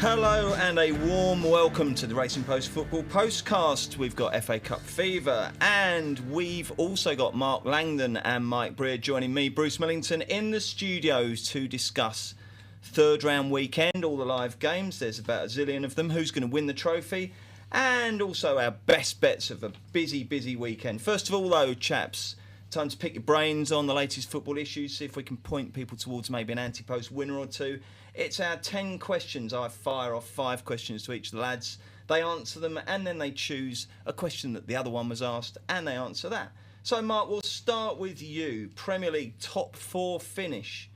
Hello and a warm welcome to the Racing Post Football Postcast. We've got FA Cup fever and we've also got Mark Langdon and Mike Breer joining me, Bruce Millington, in the studios to discuss third round weekend, all the live games. There's about a zillion of them. Who's going to win the trophy? And also our best bets of a busy weekend. First of all though, chaps, time to pick your brains on the latest football issues, see if we can point people towards maybe an anti-post winner or two. It's our 10 questions. I fire off 5 questions to each of the lads. They answer them and then they choose a question that the other one was asked and they answer that. So Mark, we'll start with you. Premier League top 4 finish.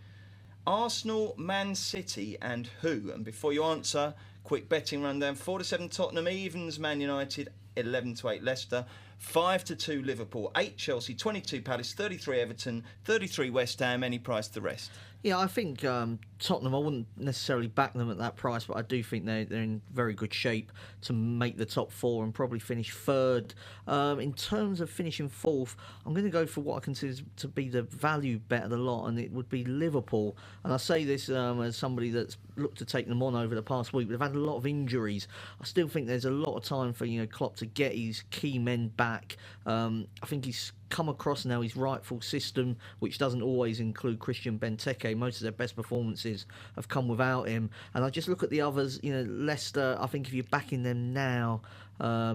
Arsenal, Man City and who? And before you answer, quick betting rundown. 4-7 Tottenham, evens Man United, 11-8 Leicester, 5-2 Liverpool, 8 Chelsea, 22 Palace, 33 Everton, 33 West Ham. Any price the rest? Yeah, I think Tottenham, I wouldn't necessarily back them at that price, but I do think they're in very good shape to make the top 4 and probably finish third. In terms of finishing fourth, I'm going to go for what I consider to be the value bet of the lot, and it would be Liverpool. And I say this as somebody that's looked to take them on over the past week. They've had a lot of injuries. I still think there's a lot of time for Klopp to get his key men back. I think he's come across now his rightful system, which doesn't always include Christian Benteke. Most of their best performances have come without him. And I just look at the others, Leicester, I think if you're backing them now,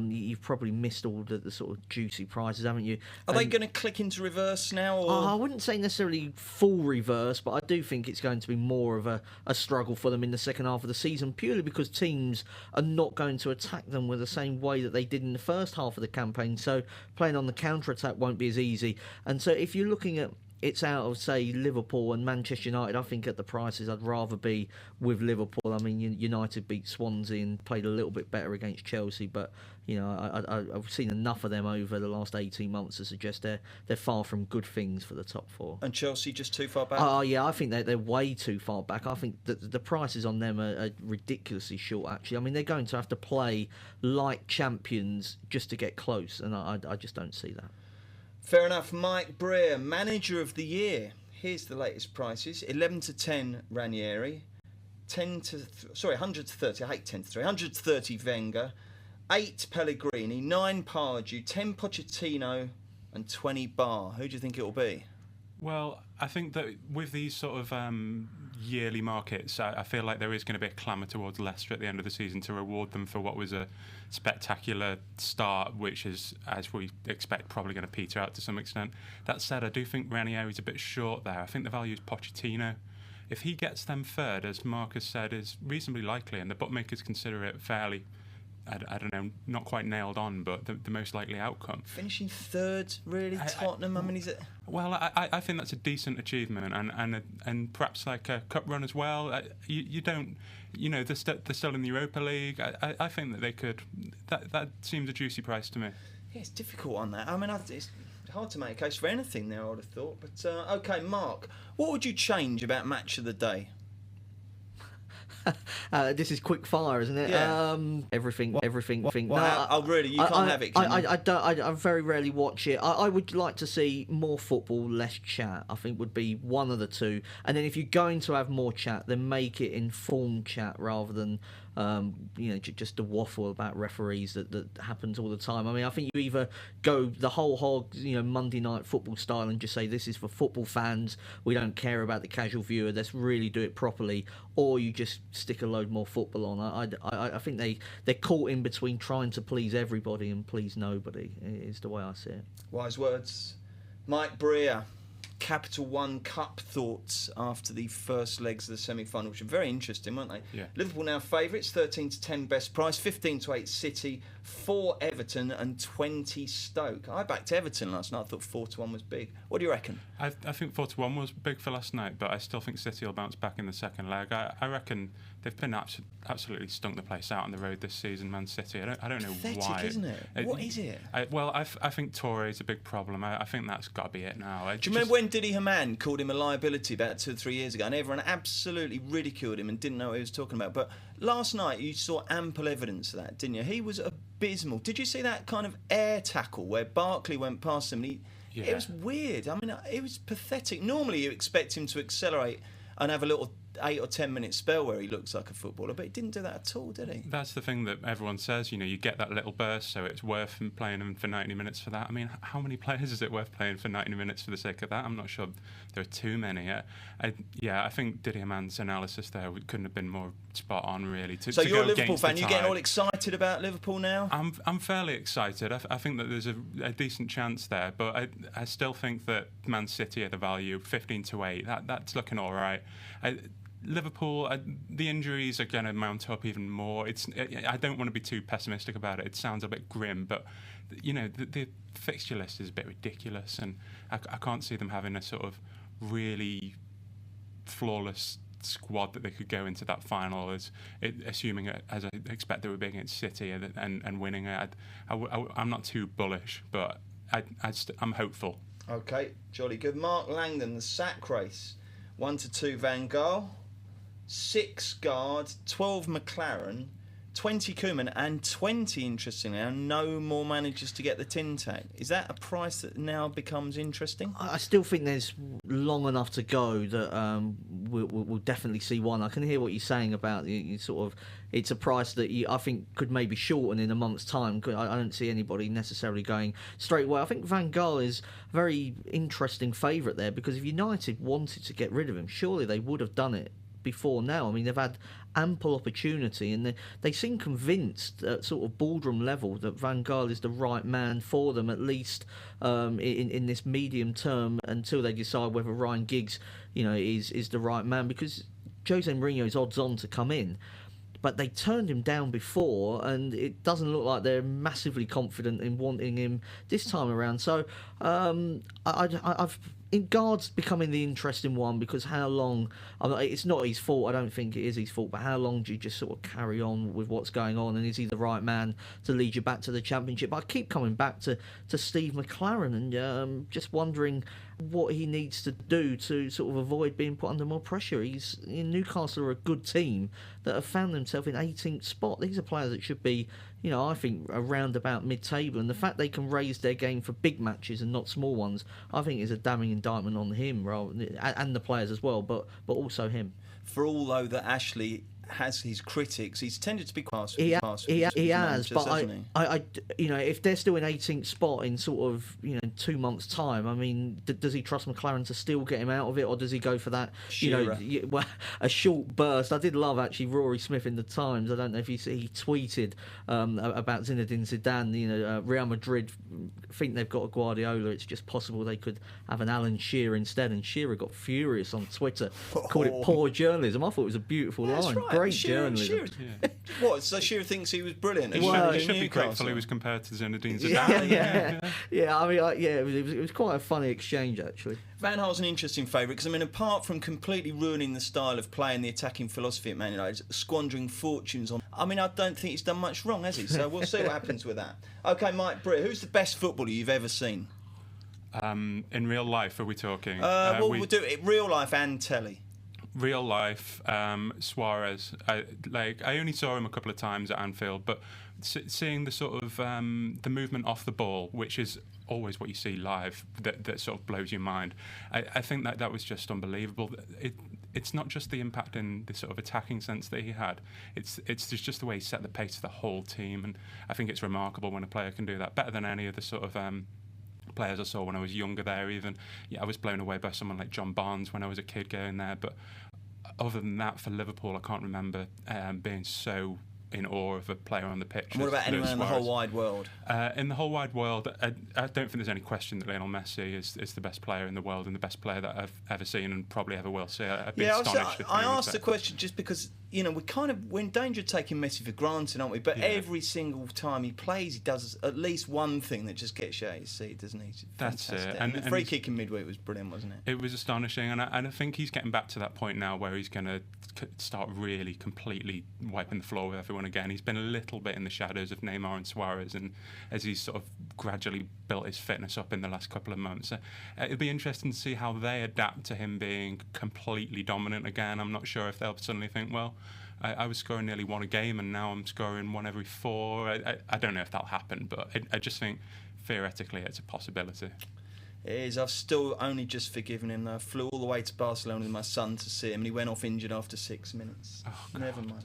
you've probably missed all the sort of juicy prizes, haven't you? Are they going to click into reverse now? Or? I wouldn't say necessarily full reverse, but I do think it's going to be more of a struggle for them in the second half of the season, purely because teams are not going to attack them with the same way that they did in the first half of the campaign. So playing on the counter-attack won't be as easy. And so if you're looking at it's out of, say, Liverpool and Manchester United, I think at the prices I'd rather be with Liverpool. I mean, United beat Swansea and played a little bit better against Chelsea, but I've seen enough of them over the last 18 months to suggest they're far from good things for the top 4. And Chelsea just too far back? Oh, yeah, I think they're way too far back. I think that the prices on them are ridiculously short, actually. I mean, they're going to have to play like champions just to get close, and I just don't see that. Fair enough. Mike Breer, Manager of the Year. Here's the latest prices. 11-10 Ranieri, 100 to 30. I hate 10 to 3. 100 to 30 Wenger, 8 Pellegrini, 9 Pardew, 10 Pochettino, and 20 Barr. Who do you think it will be? Well, I think that with these sort of yearly markets, I feel like there is going to be a clamour towards Leicester at the end of the season to reward them for what was a spectacular start, which is, as we expect, probably going to peter out to some extent. That said, I do think Ranieri's a bit short there. I think the value is Pochettino. If he gets them third, as Marcus said, is reasonably likely, and the bookmakers consider it fairly, I don't know, not quite nailed on, but the most likely outcome. Finishing third, really? Tottenham? I mean, is it? Well, I think that's a decent achievement, and perhaps like a cup run as well. You don't, they're still in the Europa League. I think that they could. That seems a juicy price to me. Yeah, it's difficult on that. I mean, it's hard to make a case for anything there, I would have thought. But okay, Mark, what would you change about Match of the Day? This is quick fire, isn't it? Yeah. Everything. Really? You can't have it. I very rarely watch it. I would like to see more football, less chat. I think would be one of the two. And then if you're going to have more chat, then make it informed chat rather than just the waffle about referees that happens all the time. I mean, I think you either go the whole hog, Monday night football style and just say this is for football fans. We don't care about the casual viewer. Let's really do it properly. Or you just stick a load more football on. I think they're caught in between trying to please everybody and please nobody. Is the way I see it. Wise words, Mike Breer. Capital One Cup thoughts after the first legs of the semi-final, which are very interesting, weren't they? Yeah. Liverpool now favourites, 13-10 best price, 15-8 City, 4 Everton and 20 Stoke. I backed Everton last night. I thought 4-1 was big. What do you reckon? I think 4-1 was big for last night, but I still think City will bounce back in the second leg. I reckon they've been absolutely stunk the place out on the road this season, Man City. I don't know Pathetic, why. Isn't it? What is it? I think Torre's a big problem. I think that's got to be it now. Do you remember when Didi Hamann called him a liability about 2 or 3 years ago, and everyone absolutely ridiculed him and didn't know what he was talking about? But last night you saw ample evidence of that, didn't you? He was abysmal. Did you see that kind of air tackle where Barkley went past him? And it was weird. I mean, it was pathetic. Normally you expect him to accelerate and have a little 8 or 10 minute spell where he looks like a footballer, but he didn't do that at all, did he? That's the thing that everyone says, you get that little burst, so it's worth playing him for 90 minutes for that. I mean, how many players is it worth playing for 90 minutes for the sake of that? I'm not sure there are too many. I think Didier Mann's analysis there couldn't have been more spot on, really. So you're a Liverpool fan, you're getting all excited about Liverpool now? I'm fairly excited. I think that there's a decent chance there, but I still think that Man City are the value, 15-8. That's looking all right. Liverpool, the injuries are going to mount up even more. I don't want to be too pessimistic about it. It sounds a bit grim, but the fixture list is a bit ridiculous, and I can't see them having a sort of really flawless squad that they could go into that final, assuming as I expect they would be against City and winning it. I'm not too bullish, but I'm hopeful. Okay, jolly good. Mark Langdon, the sack race. 1-2 Van Gaal, 6 Guard, 12 McLaren, 20 Koeman, and 20, interestingly, and no more managers to get the tin tag. Is that a price that now becomes interesting? I still think there's long enough to go that we'll definitely see one. I can hear what you're saying about it's a price that I think could maybe shorten in a month's time. I don't see anybody necessarily going straight away. I think Van Gaal is a very interesting favourite there, because if United wanted to get rid of him, surely they would have done it before now. I mean, they've had ample opportunity, and they seem convinced at sort of boardroom level that Van Gaal is the right man for them, at least in this medium term, until they decide whether Ryan Giggs, is the right man, because Jose Mourinho is odds on to come in. But they turned him down before, and it doesn't look like they're massively confident in wanting him this time around. So Guard's becoming the interesting one, because how long... it's not his fault, I don't think it is his fault, but how long do you just sort of carry on with what's going on, and is he the right man to lead you back to the Championship? I keep coming back to Steve McLaren, and just wondering what he needs to do to sort of avoid being put under more pressure. Newcastle are a good team that have found themselves in 18th spot. These are players that should be, I think, around about mid-table, and the fact they can raise their game for big matches and not small ones, I think is a damning indictment on him, and the players as well, but also him. For all, though, that Ashley has his critics, he's tended to be quite he has, but I if they're still in 18th spot in sort of 2 months' time, I mean, does he trust McLaren to still get him out of it, or does he go for that a short burst? I did love actually Rory Smith in the Times. I don't know if he tweeted about Zinedine Zidane. Real Madrid think they've got a Guardiola. It's just possible they could have an Alan Shearer instead, and Shearer got furious on Twitter, called it poor journalism. I thought it was a beauful line. Right. Great journalism. What? So Shearer thinks he was brilliant. He should be grateful he was compared to Zinedine Zidane. It was quite a funny exchange, actually. Van Gaal's an interesting favourite because, I mean, apart from completely ruining the style of play and the attacking philosophy at Man United, squandering fortunes on... I mean, I don't think he's done much wrong, has he? So we'll see what happens with that. OK, Mike Britt, who's the best footballer you've ever seen? In real life, are we talking? We'll do it real life and telly. Real life, Suarez. I only saw him a couple of times at Anfield, but seeing the sort of the movement off the ball, which is always what you see live, that sort of blows your mind. I think that was just unbelievable. It's not just the impact in the sort of attacking sense that he had. It's just the way he set the pace for the whole team, and I think it's remarkable when a player can do that, better than any of the sort of players I saw when I was younger there. Even I was blown away by someone like John Barnes when I was a kid going there, but other than that, for Liverpool, I can't remember being so in awe of a player on the pitch. And what about anyone in the whole wide world? In the whole wide world, I don't think there's any question that Lionel Messi is the best player in the world and the best player that I've ever seen and probably ever will see. I've been astonished. I asked the question just because we're in danger of taking Messi for granted, aren't we? But every single time he plays, he does at least one thing that just gets you out of your seat, doesn't he? That's it. And the free kick in midweek was brilliant, wasn't it? It was astonishing, and I think he's getting back to that point now where he's going to start really completely wiping the floor with everyone again. He's been a little bit in the shadows of Neymar and Suarez, and as he's sort of gradually built his fitness up in the last couple of months, it'll be interesting to see how they adapt to him being completely dominant again. I'm not sure if they'll suddenly think, well, I was scoring nearly one a game and now I'm scoring one every four. I don't know if that'll happen, but I just think theoretically it's a possibility. It is. I've still only just forgiven him. I flew all the way to Barcelona with my son to see him, and he went off injured after 6 minutes. Oh, Never mind.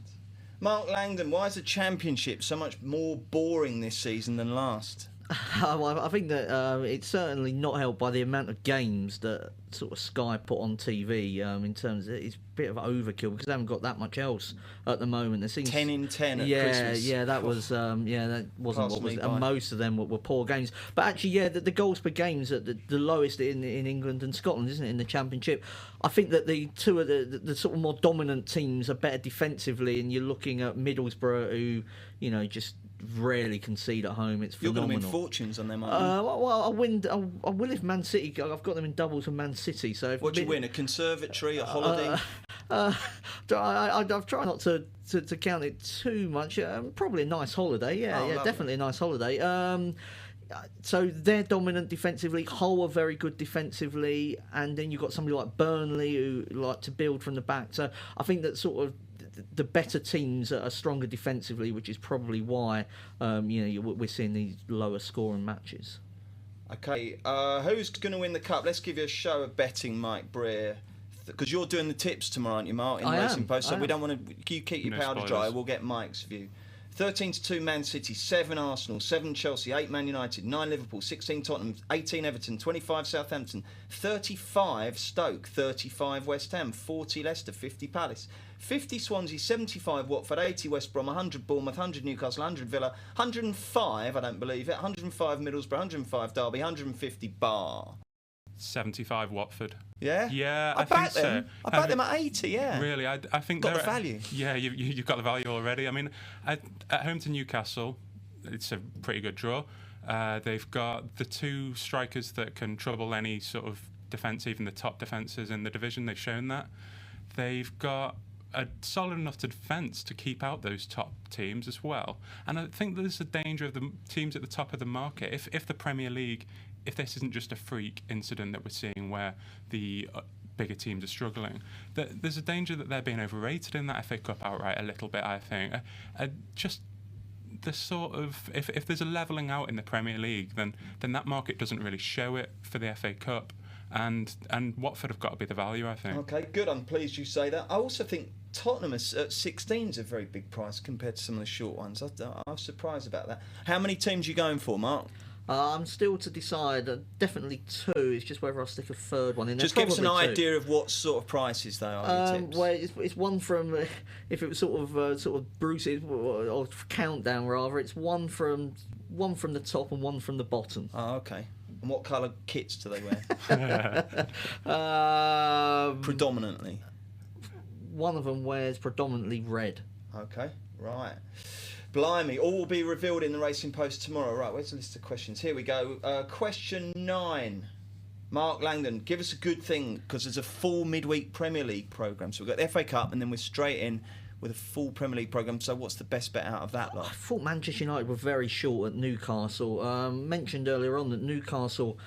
Mark Langdon, why is the Championship so much more boring this season than last? I think that it's certainly not helped by the amount of games that sort of Sky put on TV. In terms of it's a bit of overkill because they haven't got that much else at the moment. There seems 10 in 10 at Christmas. Yeah, that was that wasn't Passed what was. me by. And most of them were poor games. But actually, yeah, the goals per game's at the lowest in England and Scotland, isn't it? In the Championship, I think that the two of the sort of more dominant teams are better defensively, and you're looking at Middlesbrough, who just rarely concede at home. It's phenomenal. You're going to win fortunes on them, aren't you? Well, I will if Man City. I've got them in doubles with Man City. So if what do you win? A conservatory, a holiday? I've tried not to count it too much. Probably a nice holiday. Yeah, Lovely. definitely a nice holiday. So they're dominant defensively. Hull are very good defensively, and then you've got somebody like Burnley who like to build from the back. So I think that sort of the better teams are stronger defensively, which is probably why we're seeing these lower scoring matches. Okay, who's going to win the cup? Let's give you a show of betting, Mike Breer, because you're doing the tips tomorrow, aren't you, Mark? In Racing Post, so we don't want to. You keep your powder dry. We'll get Mike's view. 13-2 Man City, 7 Arsenal, 7 Chelsea, 8 Man United, 9 Liverpool, 16 Tottenham, 18 Everton, 25 Southampton, 35 Stoke, 35 West Ham, 40 Leicester, 50 Palace, 50 Swansea, 75 Watford, 80 West Brom, 100 Bournemouth, 100 Newcastle, 100 Villa, 105, I don't believe it, 105 Middlesbrough, 105 Derby, 150 Bar. 75 Watford. Yeah? Yeah, I think backed them. so. I backed them at 80, yeah. Really, I think got they're the value. Yeah, you've got the value already. I mean, at home to Newcastle, it's a pretty good draw. They've got the 2 strikers that can trouble any sort of defence, even the top defences in the division. They've shown that. They've got a solid enough defence to keep out those top teams as well. And I think there's a danger of the teams at the top of the market. If the Premier League, if this isn't just a freak incident that we're seeing where the bigger teams are struggling, there's a danger that they're being overrated in that FA Cup outright a little bit, I think. Just the sort of, if there's a levelling out in the Premier League, then that market doesn't really show it for the FA Cup. And Watford have got to be the value, I think. Okay, good. I'm pleased you say that. I also think Tottenham at 16 is a very big price compared to some of the short ones. I was surprised about that. How many teams are you going for, Mark? I'm still to decide. Definitely 2. It's just whether I'll stick a third one in there. Just give us an idea of what sort of prices they are. Tips. Well, it's one from if it was sort of Bruce's or countdown rather. It's one from the top and one from the bottom. Oh, okay. And what colour kits do they wear? Predominantly. One of them wears predominantly red. Okay, right. Blimey, all will be revealed in the Racing Post tomorrow. Right, where's the list of questions? Here we go. Question 9. Mark Langdon, give us a good thing, because there's a full midweek Premier League programme. So we've got the FA Cup, and then we're straight in with a full Premier League programme. So what's the best bet out of that lot? I thought Manchester United were very short at Newcastle. Mentioned earlier on that Newcastle,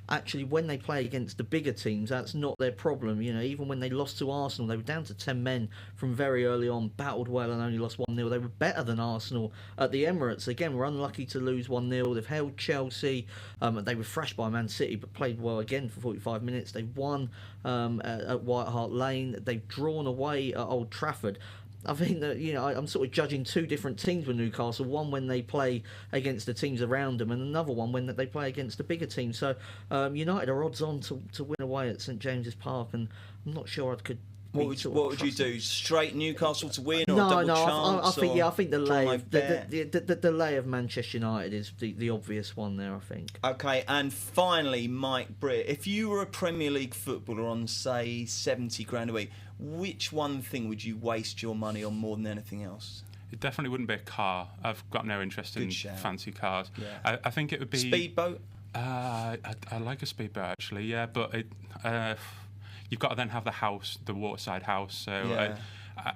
actually, when they play against the bigger teams, that's not their problem. Even when they lost to Arsenal, they were down to 10 men from very early on, battled well and only lost 1-0. They were better than Arsenal at the Emirates. Again, were unlucky to lose 1-0. They've held Chelsea. They were thrashed by Man City, but played well again for 45 minutes. They've won at White Hart Lane. They've drawn away at Old Trafford. I think that, I'm sort of judging 2 different teams with Newcastle. One when they play against the teams around them, and another one when they play against the bigger teams. So United are odds on to win away at St James's Park, and I'm not sure I could. What would you do? Straight Newcastle to win, or no, double chance? I think the lay of Manchester United is the obvious one there, I think. Okay, and finally, Mike Britt, if you were a Premier League footballer on, say, 70 grand a week, which one thing would you waste your money on more than anything else? It definitely wouldn't be a car. I've got no interest in fancy cars. Yeah. I think it would be speedboat. I like a speedboat actually, yeah, but you've got to then have the waterside house. So yeah.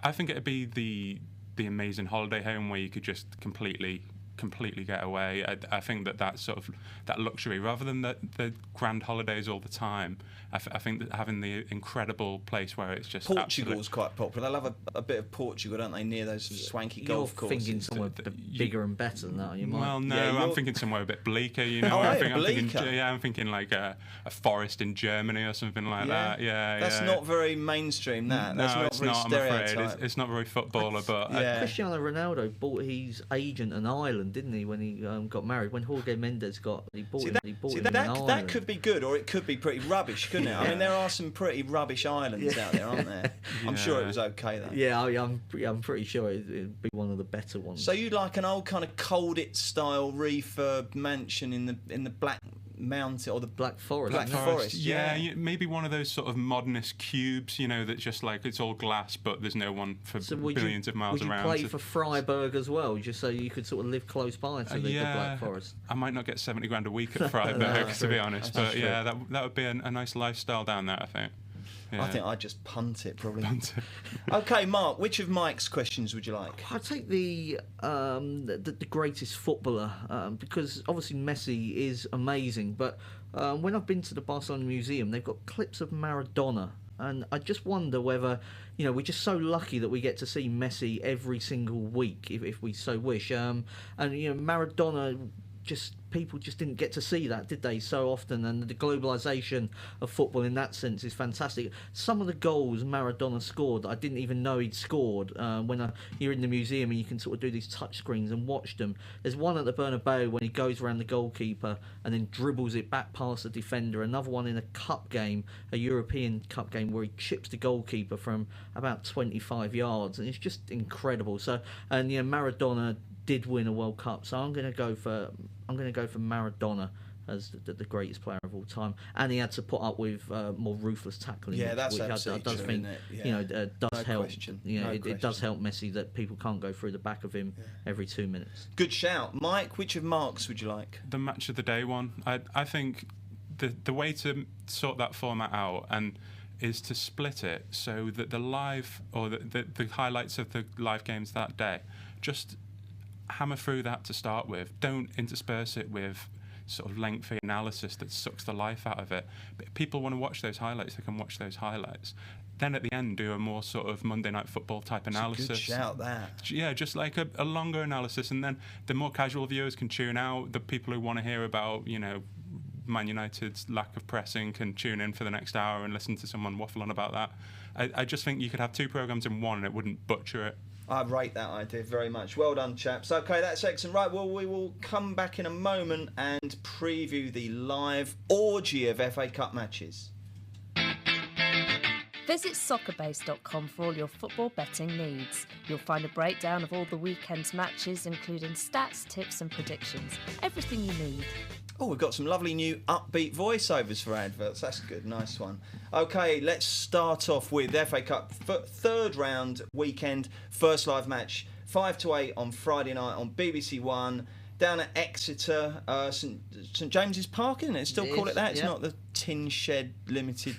I think it'd be the amazing holiday home where you could just completely completely get away. I think that sort of that luxury, rather than the grand holidays all the time, I think that having the incredible place where it's just Portugal's quite popular. They love a bit of Portugal, don't they? Near those swanky golf courses. You're thinking somewhere bigger and better than that, are you? Well, no, I'm thinking somewhere a bit bleaker. You know, I'm thinking like a forest in Germany or something like that. Yeah, that's not very mainstream. That's not very I'm afraid it's not very footballer. But Cristiano Ronaldo bought his agent an island, didn't he, when he got married? When Jorge Mendes bought him an island. That could be good, or it could be pretty rubbish, couldn't it? I mean, there are some pretty rubbish islands out there, aren't there? I'm sure it was okay though. Yeah, I'm pretty sure it'd be one of the better ones. So you like an old kind of Colditz style refurb mansion in the Black Mountain or the Black Forest? Black Forest. Yeah, maybe one of those sort of modernist cubes, you know, that's just like it's all glass, but there's no one for billions of miles around. Would you play for Freiburg as well, just so you could sort of live close by to the Black Forest? I might not get 70 grand a week at Freiburg, to be honest, but that would be a nice lifestyle down there, I think. Yeah. I think I'd just punt it, probably. Okay, Mark, which of Mike's questions would you like? I'd take the greatest footballer, because obviously Messi is amazing, but when I've been to the Barcelona Museum, they've got clips of Maradona, and I just wonder whether, you know, we're just so lucky that we get to see Messi every single week, if we so wish. And, you know, Maradona, people just didn't get to see that, did they, so often? And the globalisation of football in that sense is fantastic. Some of the goals Maradona scored that I didn't even know he'd scored, when you're in the museum and you can sort of do these touch screens and watch them. There's one at the Bernabeu when he goes around the goalkeeper and then dribbles it back past the defender. Another one in a cup game, a European cup game, where he chips the goalkeeper from about 25 yards, and it's just incredible. So, and you know, Maradona did win a World Cup, so I'm going to go for Maradona as the greatest player of all time, and he had to put up with more ruthless tackling. Yeah, that's which absolutely true, think, you know, does help. Question. You know, it does help Messi that people can't go through the back of him every 2 minutes. Good shout, Mike. Which of Mark's would you like? The match of the day one. I think the way to sort that format out is to split it so that the live or the highlights of the live games that day, just hammer through that to start with. Don't intersperse it with sort of lengthy analysis that sucks the life out of it. But if people want to watch those highlights, they can watch those highlights. Then at the end, do a more sort of Monday Night Football type analysis. Good shout, that. Yeah, just like a longer analysis, and then the more casual viewers can tune out. The people who want to hear about, you know, Man United's lack of pressing can tune in for the next hour and listen to someone waffle on about that. I just think you could have two programmes in one and it wouldn't butcher it. I rate that idea very much. Well done, chaps. Okay, that's excellent. Right, well, we will come back in a moment and preview the live orgy of FA Cup matches. Visit soccerbase.com for all your football betting needs. You'll find a breakdown of all the weekend's matches, including stats, tips and predictions. Everything you need. Oh, we've got some lovely new upbeat voiceovers for adverts. That's good. Nice one. Okay, let's start off with FA Cup third round weekend. First live match, 5 to 8 on Friday night on BBC One. Down at Exeter, St James's Park, isn't it? Still call it that? It's not the Tin Shed Limited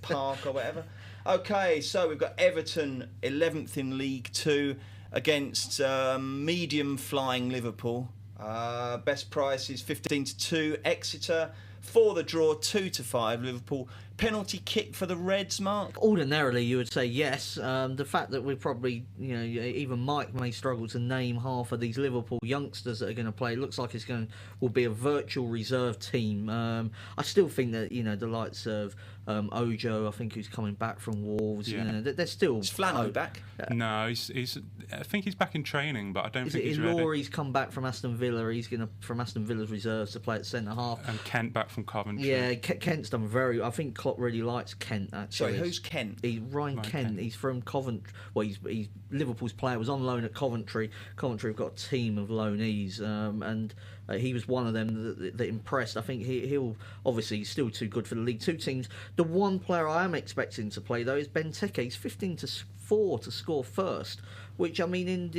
Park or whatever. Okay, so we've got Everton, 11th in League 2, against medium flying Liverpool. Best price is 15 to 2. Exeter for the draw, 2 to 5. Liverpool. Penalty kick for the Reds, Mark? Ordinarily, you would say yes. The fact that we probably, you know, even Mike may struggle to name half of these Liverpool youngsters that are going to play. It looks like will be a virtual reserve team. I still think that, you know, the likes of Ojo, I think, who's coming back from Wolves. Yeah. You know, they're still. Is Flano back? No, he's. I think he's back in training, but I don't think he's ready. Laurie's come back from Aston Villa. He's going to from Aston Villa's reserves to play at centre half. And Kent back from Coventry. Yeah, Kent's done very. I think Klopp really likes Kent. Actually, sorry, who's Kent? Ryan Kent. He's from Coventry. Well, he's Liverpool's player. Was on loan at Coventry. Coventry have got a team of loanees, and he was one of them that impressed. I think he'll obviously he's still too good for the League Two teams. The one player I am expecting to play though is Benteke. He's 15 to 4 to score first, which I mean in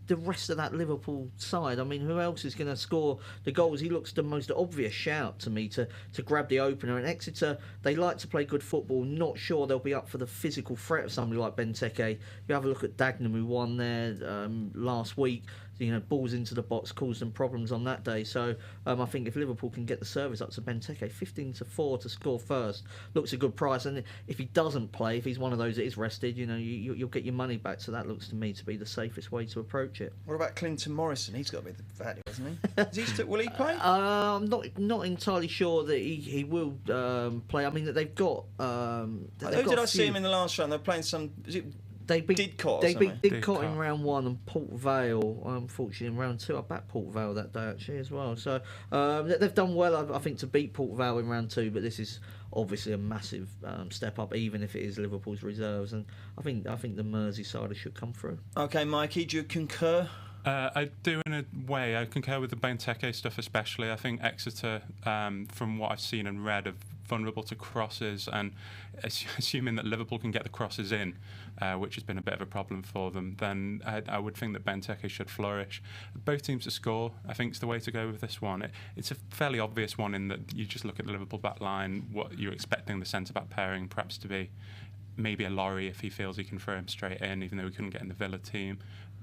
the rest of that Liverpool side, I mean, who else is going to score the goals? He looks the most obvious shout to me to grab the opener. And Exeter, they like to play good football. Not sure they'll be up for the physical threat of somebody like Benteke. You have a look at Dagenham, who won there last week. balls into the box, caused them problems on that day. So I think if Liverpool can get the service up to Benteke, 15-4 to score first, looks a good price. And if he doesn't play, if he's one of those that is rested, you'll get your money back. So that looks to me to be the safest way to approach it. What about Clinton Morrison? He's got to be the value, hasn't he? Will he play? I'm not entirely sure that he will play. I mean, they've got. Who did I see him in the last round? They're playing some. Was it? They beat Didcot in Didcot. round 1 and Port Vale, unfortunately, in round 2. I backed Port Vale that day, actually, as well. So they've done well, I think, to beat Port Vale in round 2, but this is obviously a massive step up, even if it is Liverpool's reserves. And I think the Merseysiders should come through. OK, Mikey, do you concur? I do in a way. I concur with the Benteke stuff especially. I think Exeter, from what I've seen and read, are vulnerable to crosses, and assuming that Liverpool can get the crosses in, which has been a bit of a problem for them, then I would think that Benteke should flourish. Both teams to score, I think, is the way to go with this one. It's a fairly obvious one in that you just look at the Liverpool back line, what you're expecting the centre-back pairing perhaps to be. Maybe a Laurie if he feels he can throw him straight in, even though he couldn't get in the Villa team,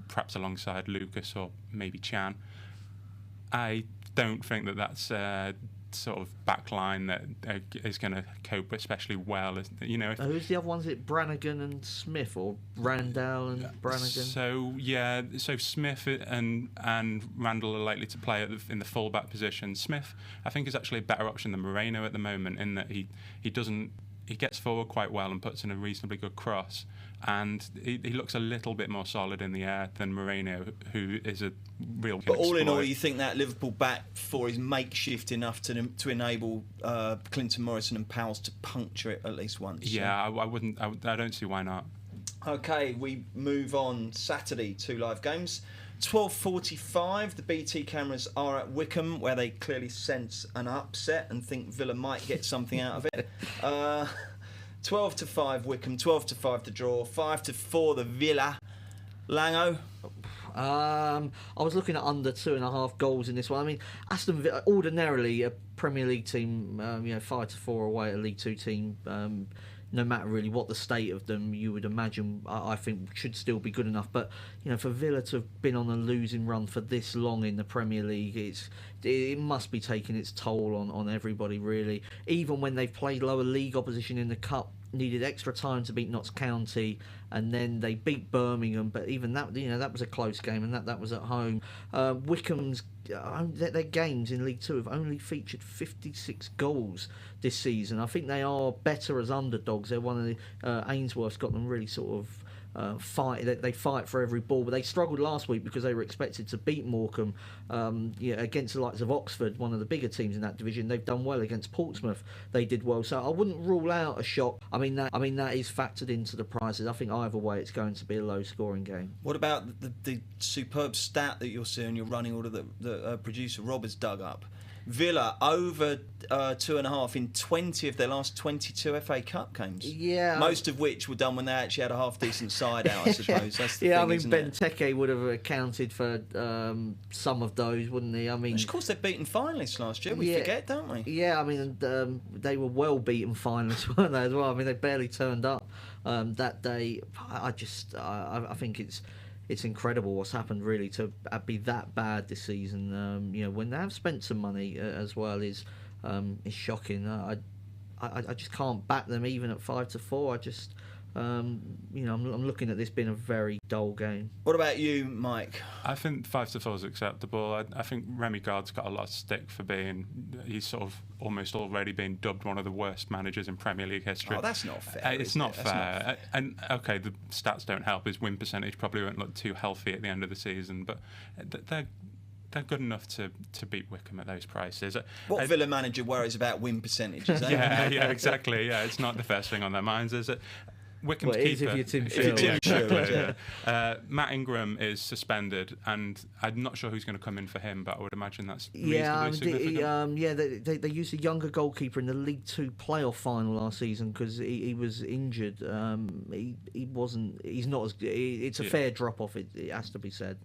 perhaps alongside Lucas or maybe Chan. I don't think that that's sort of back line that is going to cope especially well. Who's the other ones? Is it Brannigan and Smith, or Randall and Brannigan? So Smith and Randall are likely to play in the full-back position. Smith, I think, is actually a better option than Moreno at the moment, in that he gets forward quite well and puts in a reasonably good cross, and he looks a little bit more solid in the air than Moreno, who is a real. But all in all, you think that Liverpool back four is makeshift enough to enable Clinton Morrison and Powell to puncture it at least once? Yeah, I wouldn't. I don't see why not. Okay, we move on. Saturday, 2 live games. 12:45, the BT cameras are at Wickham, where they clearly sense an upset and think Villa might get something out of it. 12-5 Wickham, 12-5 the draw, 5-4 the Villa. Lango? I was looking at under 2.5 goals in this one. I mean, Aston Villa, ordinarily a Premier League team, 5-4 away at a League Two team. No matter really what the state of them, you would imagine, I think, should still be good enough. But for Villa to have been on a losing run for this long in the Premier League, it must be taking its toll on everybody, really. Even when they've played lower league opposition in the Cup, needed extra time to beat Notts County, and then they beat Birmingham. But even that, that was a close game, and that was at home. Wickham's their games in League Two have only featured 56 goals this season. I think they are better as underdogs. They're one of the Ainsworth's got them really sort of fight. They fight for every ball, but they struggled last week because they were expected to beat Morecambe against the likes of Oxford, one of the bigger teams in that division. They've done well against Portsmouth. They did well, so I wouldn't rule out a shock. I mean that is factored into the prices. I think either way, it's going to be a low-scoring game. What about the superb stat that you're seeing? You're running order that producer Rob has dug up. Villa over 2.5 in 20 of their last 22 FA Cup games. Yeah, most of which were done when they actually had a half decent side out, I suppose. That's the yeah, thing, Benteke would have accounted for some of those, wouldn't he? I mean, of course, they've beaten finalists last year. We forget, don't we? Yeah, I mean, they were well beaten finalists, weren't they, as well? I mean, they barely turned up that day. I think it's incredible what's happened, really, to be that bad this season. When they have spent some money as well is shocking. I just can't back them even at 5-4. I just I'm looking at this being a very dull game. What about you, Mike? I think 5-4 is acceptable. I think Remy Gard's got a lot of stick for he's sort of almost already been dubbed one of the worst managers in Premier League history. Oh, that's not fair. It's not fair. And okay, the stats don't help. His win percentage probably won't look too healthy at the end of the season, but they're good enough to beat Wickham at those prices. What Villa manager worries about win percentages? Yeah, exactly. Yeah, it's not the first thing on their minds, is it? Wickham's keeper. If you're Tim Sherwood, Matt Ingram is suspended, and I'm not sure who's going to come in for him, but I would imagine that's reasonably significant. They used a younger goalkeeper in the League Two playoff final last season because he was injured. He's not as. It's a fair drop off. It has to be said.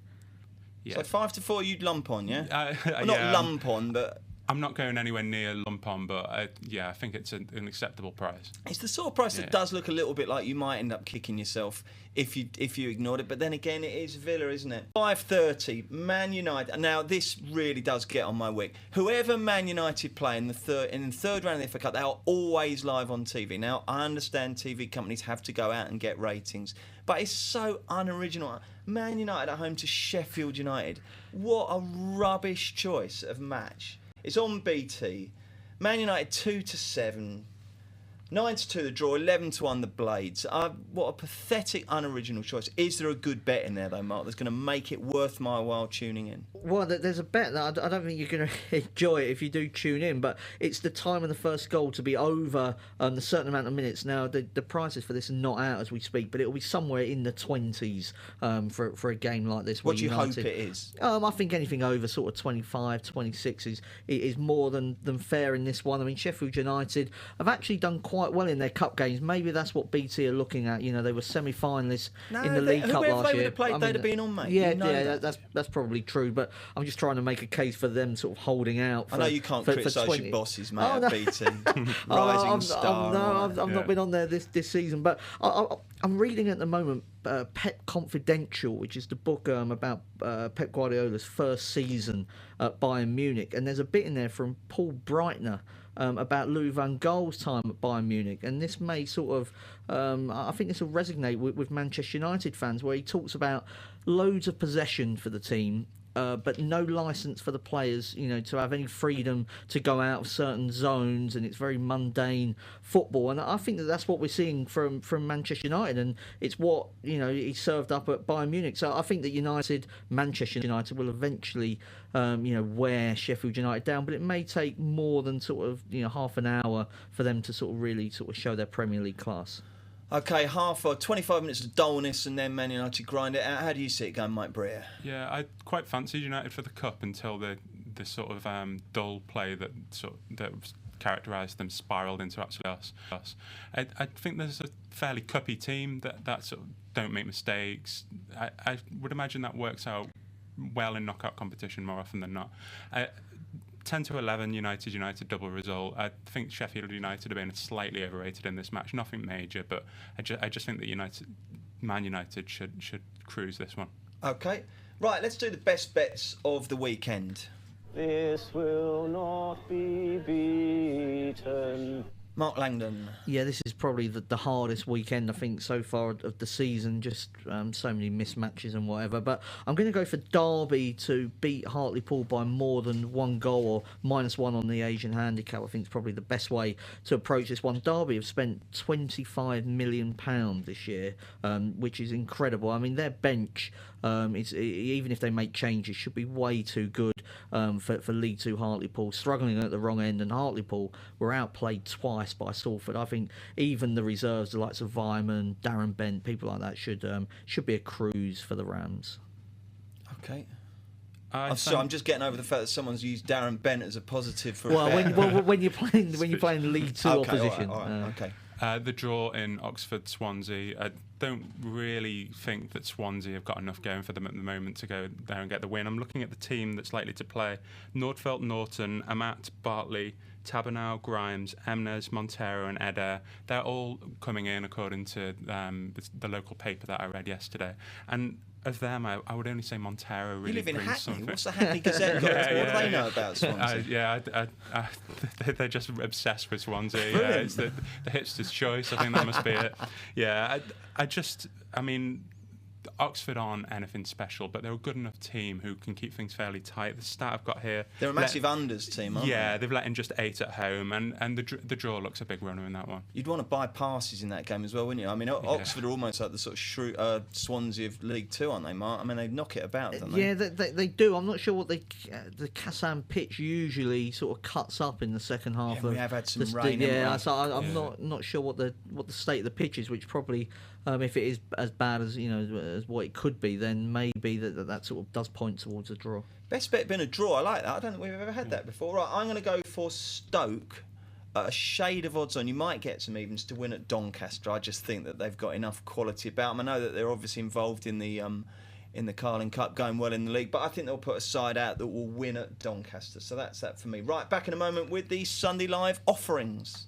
Yeah. So 5-4, you'd lump on, yeah? Not lump on, but. I'm not going anywhere near lump on, but I think it's an acceptable price. It's the sort of price that does look a little bit like you might end up kicking yourself if you ignored it. But then again, it is Villa, isn't it? 5:30, Man United. Now this really does get on my wick. Whoever Man United play in the third round of the FA Cup, they are always live on TV. Now I understand TV companies have to go out and get ratings, but it's so unoriginal. Man United at home to Sheffield United. What a rubbish choice of match. It's on BT. Man United 2-7, 9-2 the draw, 11-1 the Blades. What a pathetic, unoriginal choice. Is there a good bet in there though, Mark, that's going to make it worth my while tuning in? Well, there's a bet that I don't think you're going to enjoy it if you do tune in, but it's the time of the first goal to be over a certain amount of minutes. Now, the prices for this are not out as we speak, but it'll be somewhere in the 20s for a game like this. What do you hope it is? I think anything over sort of 25, 26 is more than fair in this one. I mean, Sheffield United have actually done quite well in their cup games. Maybe that's what BT are looking at. You know, they were semi-finalists in the League Cup last year. Whoever they would have played, they'd have been on, mate. Yeah, that's probably true, but I'm just trying to make a case for them sort of holding out. I know you can't criticise your bosses, mate, at BT. Rising star. I've not been on there this season, but I'm reading at the moment Pep Confidential, which is the book about Pep Guardiola's first season at Bayern Munich, and there's a bit in there from Paul Breitner about Louis van Gaal's time at Bayern Munich, and this may sort of I think this will resonate with Manchester United fans, where he talks about loads of possession for the team, but no licence for the players, you know, to have any freedom to go out of certain zones, and it's very mundane football. And I think that's what we're seeing from Manchester United, and it's what, you know, he served up at Bayern Munich. So I think that Manchester United will eventually, wear Sheffield United down, but it may take more than sort of, half an hour for them to sort of really sort of show their Premier League class. Okay, 25 minutes of dullness and then Man United grind it out. How do you see it going, Mike Breer? Yeah, I quite fancied United for the Cup until the sort of dull play that characterised them spiralled into absolute chaos. I think there's a fairly cuppy team that sort of don't make mistakes. I would imagine that works out well in knockout competition more often than not. 10-11 United double result. I think Sheffield United have been slightly overrated in this match. Nothing major, but I just think that Man United should cruise this one. Okay, right. Let's do the best bets of the weekend. This will not be beaten. Mark Langdon. Yeah, this is probably the hardest weekend, I think, so far of the season. Just so many mismatches and whatever. But I'm going to go for Derby to beat Hartlepool by more than one goal, or -1 on the Asian handicap. I think it's probably the best way to approach this one. Derby have spent £25 million this year, which is incredible. I mean, their bench, even if they make changes, should be way too good for League Two Hartlepool. Struggling at the wrong end, and Hartlepool were outplayed twice by Salford. I think even the reserves, the likes of Vyman, Darren Bent, people like that should be a cruise for the Rams. Okay. I'm just getting over the fact that someone's used Darren Bent as a positive for. When you're playing League Two opposition. All right, okay. The draw in Oxford-Swansea. I don't really think that Swansea have got enough going for them at the moment to go there and get the win. I'm looking at the team that's likely to play. Nordfeldt, Norton, Amat, Bartley, Tabernow, Grimes, Emnes, Montero and Eder. They're all coming in according to the local paper that I read yesterday. And of them, I would only say Montero really brings something. You live in Hackney. What's the Hackney Gazette got? What do they know about Swansea? They're just obsessed with Swansea. It's the hipster's choice. I think that must be it. Yeah, I mean, Oxford aren't anything special, but they're a good enough team who can keep things fairly tight. The stat I've got here... They're a massive unders team, aren't they? Yeah, they've let in just 8 at home, and the draw looks a big runner in that one. You'd want to buy passes in that game as well, wouldn't you? I mean, Oxford are almost like the sort of Swansea of League Two, aren't they, Mark? I mean, they knock it about, don't they? Yeah, they do. I'm not sure what the Kassam pitch usually sort of cuts up in the second half. Yeah, we have had some rain. So I'm not sure what the state of the pitch is, which probably... if it is as bad as as what it could be, then maybe that sort of does point towards a draw. Best bet been a draw. I like that. I don't think we've ever had that before. Right, I'm going to go for Stoke. A shade of odds on. You might get some evens to win at Doncaster. I just think that they've got enough quality about them. I know that they're obviously involved in the in the Carling Cup, going well in the league. But I think they'll put a side out that will win at Doncaster. So that's that for me. Right, back in a moment with the Sunday Live offerings.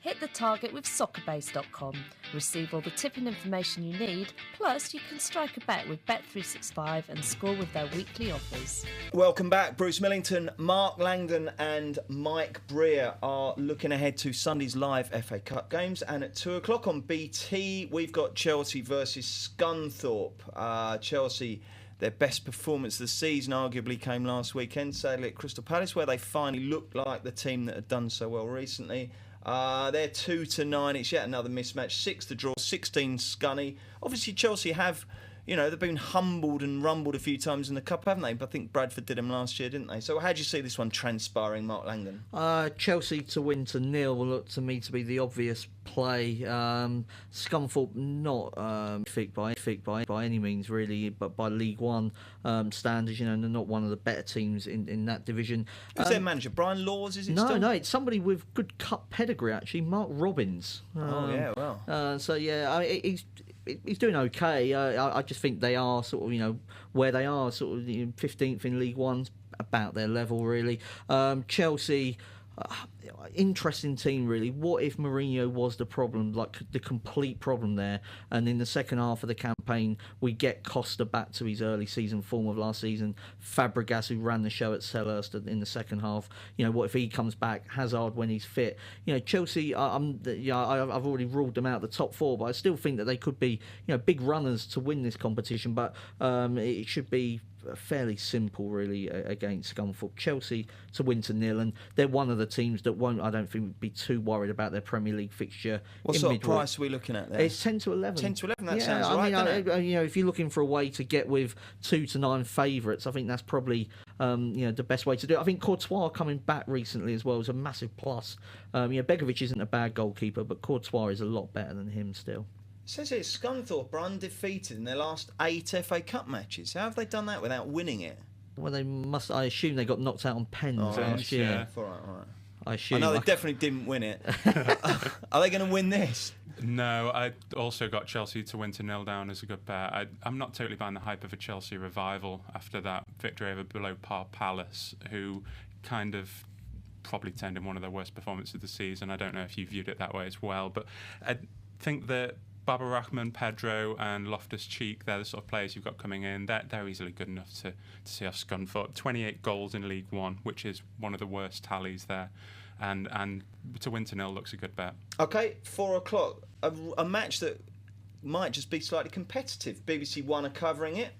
Hit the target with soccerbase.com. Receive all the tipping information you need, plus you can strike a bet with Bet365 and score with their weekly offers. Welcome back. Bruce Millington, Mark Langdon and Mike Breer are looking ahead to Sunday's live FA Cup games, and at 2 o'clock on BT we've got Chelsea versus Scunthorpe. Chelsea, their best performance of the season arguably came last weekend, sadly at Crystal Palace, where they finally looked like the team that had done so well recently. They're 2-9. It's yet another mismatch. 6 to draw, 16 Scunny. Obviously, Chelsea have, they've been humbled and rumbled a few times in the Cup, haven't they? But I think Bradford did them last year, didn't they? So how do you see this one transpiring, Mark Langdon? Chelsea to win to 0 will look to me to be the obvious play. Scunthorpe not fit by any means really, but by League One standards, they're not one of the better teams in that division. Who's their manager? Brian Laws, is it? No, it's somebody with good cup pedigree actually, Mark Robbins. He's doing okay. I just think they are sort of, where they are, sort of 15th in League One, about their level really. Chelsea, interesting team really. What if Mourinho was the problem, like the complete problem there, and in the second half of the campaign we get Costa back to his early season form of last season, Fabregas, who ran the show at Selhurst in the second half, what if he comes back, Hazard when he's fit? Chelsea, I've already ruled them out the top 4, but I still think that they could be big runners to win this competition, but it should be fairly simple really against Scunthorpe. Chelsea to win to 0, and they're one of the teams that won't, I don't think, be too worried about their Premier League fixture. What sort of price are we looking at there? It's 10 to 11. 10 to 11, that sounds right, doesn't it? If you're looking for a way to get with 2 to 9 favourites, I think that's probably the best way to do it. I think Courtois coming back recently as well is a massive plus. Begovic isn't a bad goalkeeper, but Courtois is a lot better than him still. It says here Scunthorpe are undefeated in their last 8 FA Cup matches. How have they done that without winning it? Well, they must. I assume they got knocked out on pens last year. Yeah. All right. I assume. I know they definitely didn't win it. Are they going to win this? No, I also got Chelsea to win to 0 down as a good bet. I'm not totally buying the hype of a Chelsea revival after that victory over below par Palace, who kind of probably turned in one of their worst performances of the season. I don't know if you viewed it that way as well, but I think that Baba Rahman, Pedro and Loftus-Cheek, they're the sort of players you've got coming in. They're easily good enough to see off Scunthorpe. 28 goals in League One, which is one of the worst tallies there. And to win to 0 looks a good bet. OK, 4 o'clock. A match that might just be slightly competitive. BBC One are covering it.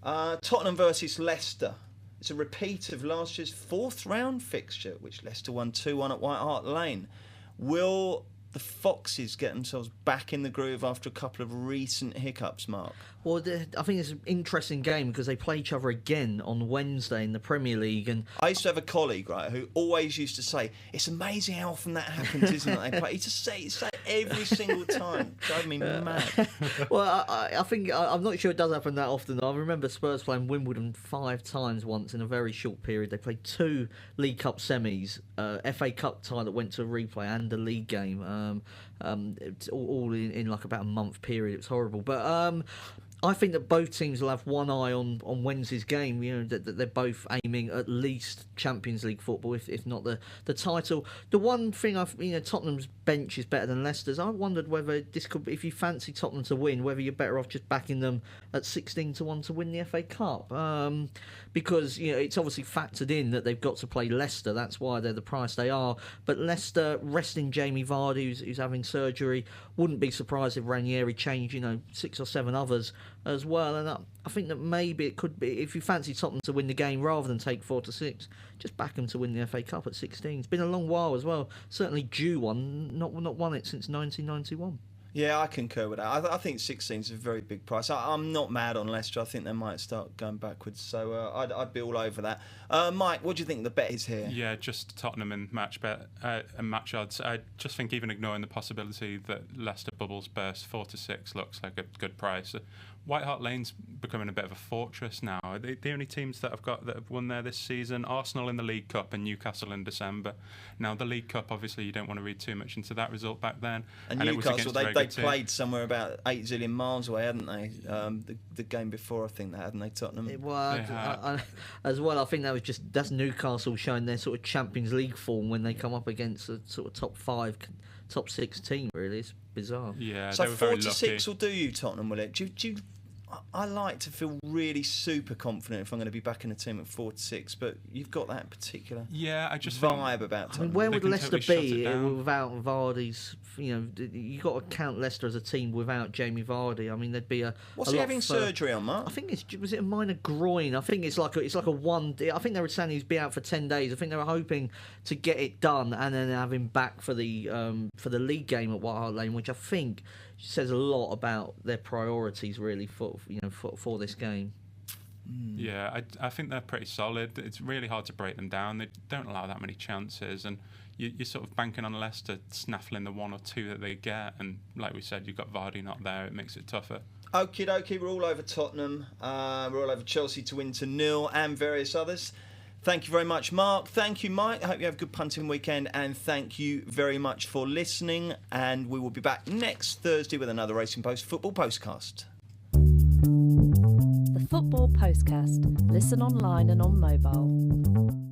Tottenham versus Leicester. It's a repeat of last year's 4th round fixture, which Leicester won 2-1 at White Hart Lane. Will the Foxes get themselves back in the groove after a couple of recent hiccups, Mark? Well, I think it's an interesting game because they play each other again on Wednesday in the Premier League. And I used to have a colleague, right, who always used to say, "It's amazing how often that happens, isn't it?" They play. He just say it every single time. Driving me mad. Well, I think I'm not sure it does happen that often. I remember Spurs playing Wimbledon 5 times once in a very short period. They played 2 League Cup semis, FA Cup tie that went to a replay, and a league game. It's all in like about a month period. It's horrible, but I think that both teams will have one eye on Wednesday's game. That they're both aiming at least Champions League football, if not the title. The one thing Tottenham's bench is better than Leicester's. I wondered whether this could, if you fancy Tottenham to win, whether you're better off just backing them at 16 to 1 to win the FA Cup, because it's obviously factored in that they've got to play Leicester. That's why they're the price they are. But Leicester resting Jamie Vardy, who's having surgery. Wouldn't be surprised if Ranieri changed 6 or 7 others as well, and I think that maybe it could be, if you fancy Tottenham to win the game rather than take 4 to 6, just back them to win the FA Cup at 16. It's been a long while as well. Certainly due one, not won it since 1991. Yeah, I concur with that. I think 16 is a very big price. I'm not mad on Leicester. I think they might start going backwards, so I'd be all over that. Mike, what do you think the bet is here? Yeah, just Tottenham in match bet and match odds. I just think even ignoring the possibility that Leicester bubbles burst, 4 to 6 looks like a good price. White Hart Lane's becoming a bit of a fortress now. The only teams that have won there this season: Arsenal in the League Cup and Newcastle in December. Now the League Cup, obviously, you don't want to read too much into that result back then. And Newcastle, they they played somewhere about 8 zillion miles away, hadn't they? The game before, I think that, hadn't they, Tottenham? As well, I think that's Newcastle showing their sort of Champions League form when they come up against a sort of top 5, top 6 team. Really, it's bizarre. Yeah. So they were 4-6 will do you, Tottenham, will it? Do you I like to feel really super confident if I'm going to be backing a team at 4-6, but you've got that particular vibe about Tottenham. Where would Leicester be without Vardy's? You got to count Leicester as a team without Jamie Vardy. I mean, there'd be a. What's he having surgery on, Mark? I think was it a minor groin? I think it's like a one. I think they were saying he's been out for 10 days. I think they were hoping to get it done and then have him back for the league game at White Hart Lane, which I think says a lot about their priorities really for this game. Yeah, I think they're pretty solid. It's really hard to break them down. They don't allow that many chances, and you're sort of banking on Leicester snaffling the 1 or 2 that they get. And like we said, you've got Vardy not there. It makes it tougher. Okie dokie, we're all over Tottenham. We're all over Chelsea to win to 0 and various others. Thank you very much, Mark. Thank you, Mike. I hope you have a good punting weekend. And thank you very much for listening. And we will be back next Thursday with another Racing Post Football Postcast. The Football Postcast. Listen online and on mobile.